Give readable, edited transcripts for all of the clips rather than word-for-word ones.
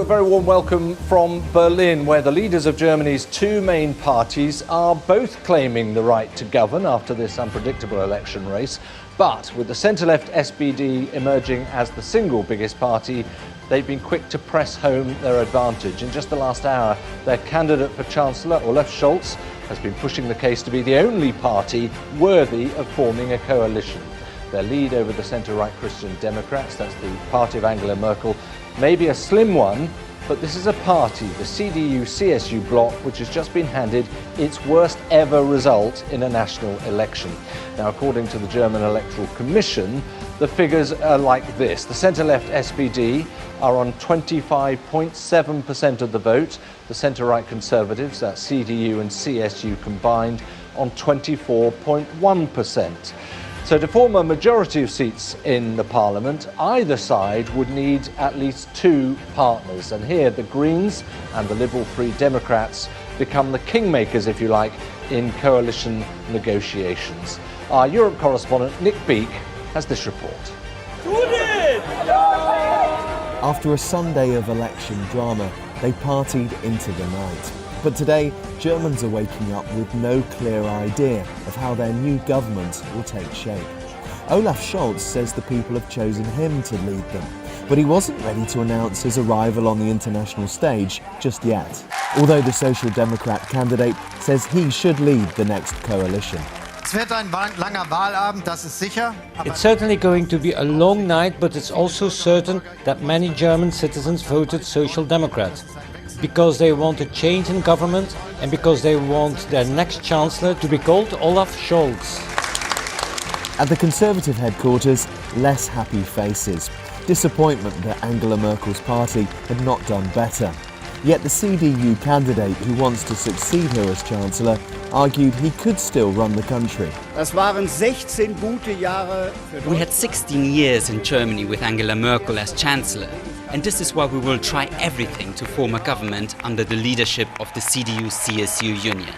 very warm welcome from Berlin, where the leaders of Germany's two main parties are both claiming the right to govern after this unpredictable election race. But with the centre-left SPD emerging as the single biggest party, they've been quick to press home their advantage. In just the last hour, their candidate for Chancellor, Olaf Scholz, has been pushing the case to be the only party worthy of forming a coalition. Their lead over the centre-right Christian Democrats, that's the party of Angela Merkel, may be a slim one, but this is a party, the CDU-CSU bloc, which has just been handed its worst ever result in a national election. Now, according to the German Electoral Commission, the figures are like this. The centre-left SPD are on 25.7% of the vote. The centre-right Conservatives, that's CDU and CSU combined, on 24.1%. So to form a majority of seats in the parliament, either side would need at least two partners. And here the Greens and the Liberal Free Democrats become the kingmakers, if you like, in coalition negotiations. Our Europe correspondent Nick Beak has this report. After a Sunday of election drama, they partied into the night. But today, Germans are waking up with no clear idea of how their new government will take shape. Olaf Scholz says the people have chosen him to lead them, but he wasn't ready to announce his arrival on the international stage just yet. Although the Social Democrat candidate says he should lead the next coalition. It's certainly going to be a long night, but it's also certain that many German citizens voted Social Democrat because they want a change in government and because they want their next chancellor to be called Olaf Scholz. At the Conservative headquarters, less happy faces. Disappointment that Angela Merkel's party had not done better. Yet the CDU candidate who wants to succeed her as Chancellor argued he could still run the country. We had 16 years in Germany with Angela Merkel as Chancellor, and this is why we will try everything to form a government under the leadership of the CDU-CSU union.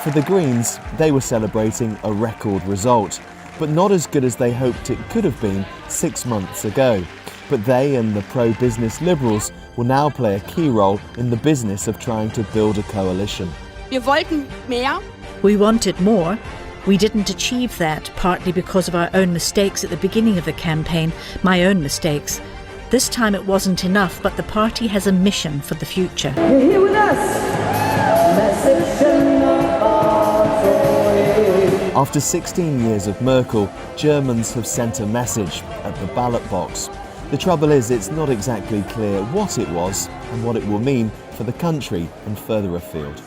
For the Greens, they were celebrating a record result, but not as good as they hoped it could have been 6 months ago. But they and the pro-business Liberals will now play a key role in the business of trying to build a coalition. Wir wollten mehr. We wanted more. We didn't achieve that, partly because of our own mistakes at the beginning of the campaign, my own mistakes. This time it wasn't enough, but the party has a mission for the future. You're here with us. After 16 years of Merkel, Germans have sent a message at the ballot box. The trouble is, it's not exactly clear what it was and what it will mean for the country and further afield.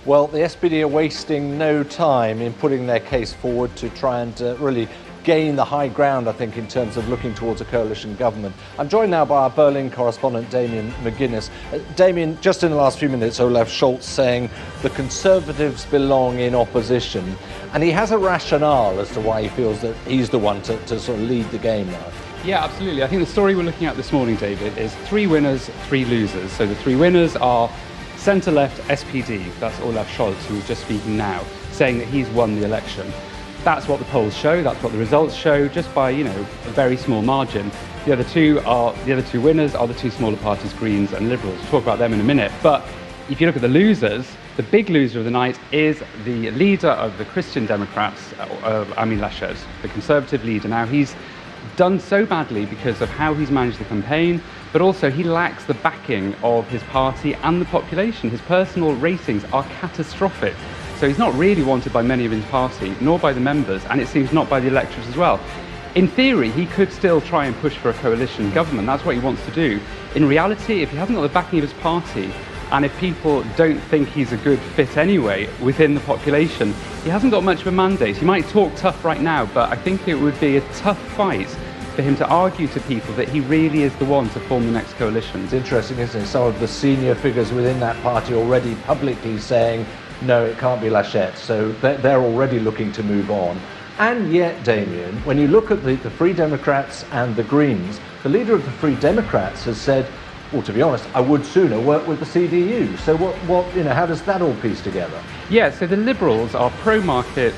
Well, the SPD are wasting no time in putting their case forward to try and really gain the high ground, I think, in terms of looking towards a coalition government. I'm joined now by our Berlin correspondent, Damien McGuinness. Damien, just in the last few minutes, Olaf Scholz saying the Conservatives belong in opposition, and he has a rationale as to why he feels that he's the one to sort of lead the game now. Yeah, absolutely. I think the story we're looking at this morning, David, is 3 winners, 3 losers. So the 3 winners are centre-left SPD, that's Olaf Scholz, who was just speaking now, saying that he's won the election. That's what the polls show, that's what the results show, just by, a very small margin. The other two winners are the 2 smaller parties, Greens and Liberals. We'll talk about them in a minute. But if you look at the losers, the big loser of the night is the leader of the Christian Democrats, Armin Laschet, the Conservative leader. Now, he's done so badly because of how he's managed the campaign, but also he lacks the backing of his party and the population. His personal ratings are catastrophic. So he's not really wanted by many of his party, nor by the members, and it seems not by the electors as well. In theory, he could still try and push for a coalition government. That's what he wants to do. In reality, if he hasn't got the backing of his party, and if people don't think he's a good fit anyway within the population, he hasn't got much of a mandate. He might talk tough right now, but I think it would be a tough fight for him to argue to people that he really is the one to form the next coalition. It's interesting, isn't it? Some of the senior figures within that party already publicly saying, no, it can't be Laschet. So they're already looking to move on. And yet, Damien, when you look at the Free Democrats and the Greens, the leader of the Free Democrats has said, well, to be honest, I would sooner work with the CDU. So how does that all piece together? Yeah, so the Liberals are pro-market,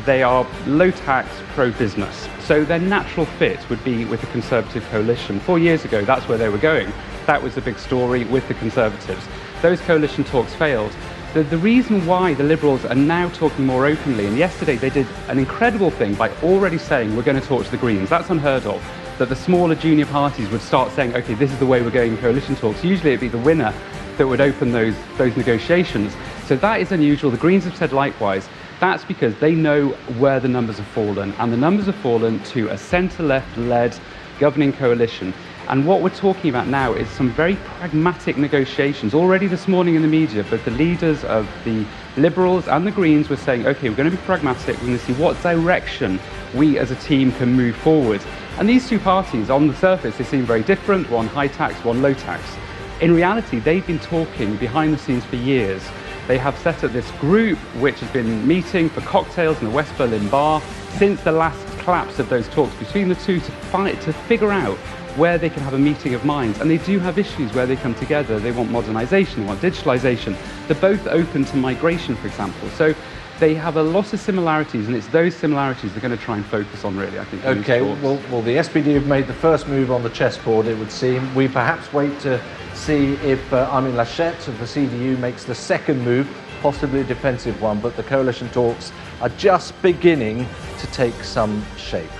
they are low-tax, pro-business. So their natural fit would be with the Conservative coalition. 4 years ago, that's where they were going. That was the big story with the Conservatives. Those coalition talks failed. The reason why the Liberals are now talking more openly, and yesterday they did an incredible thing by already saying we're going to talk to the Greens. That's unheard of, that the smaller junior parties would start saying, okay, this is the way we're going in coalition talks. Usually it'd be the winner that would open those negotiations. So that is unusual. The Greens have said likewise. That's because they know where the numbers have fallen, and the numbers have fallen to a centre-left-led governing coalition. And what we're talking about now is some very pragmatic negotiations. Already this morning in the media, both the leaders of the Liberals and the Greens were saying, okay, we're going to be pragmatic, we're going to see what direction we as a team can move forward. And these two parties, on the surface, they seem very different, one high tax, one low tax. In reality, they've been talking behind the scenes for years. They have set up this group which has been meeting for cocktails in the West Berlin bar since the last collapse of those talks between the two to figure out where they can have a meeting of minds. And they do have issues where they come together. They want modernisation, they want digitalisation. They're both open to migration, for example. So they have a lot of similarities, and it's those similarities they're going to try and focus on, really, I think. Okay, well, the SPD have made the first move on the chessboard, it would seem. We perhaps wait to see if Armin Laschet of the CDU makes the second move, possibly a defensive one, but the coalition talks are just beginning to take some shape.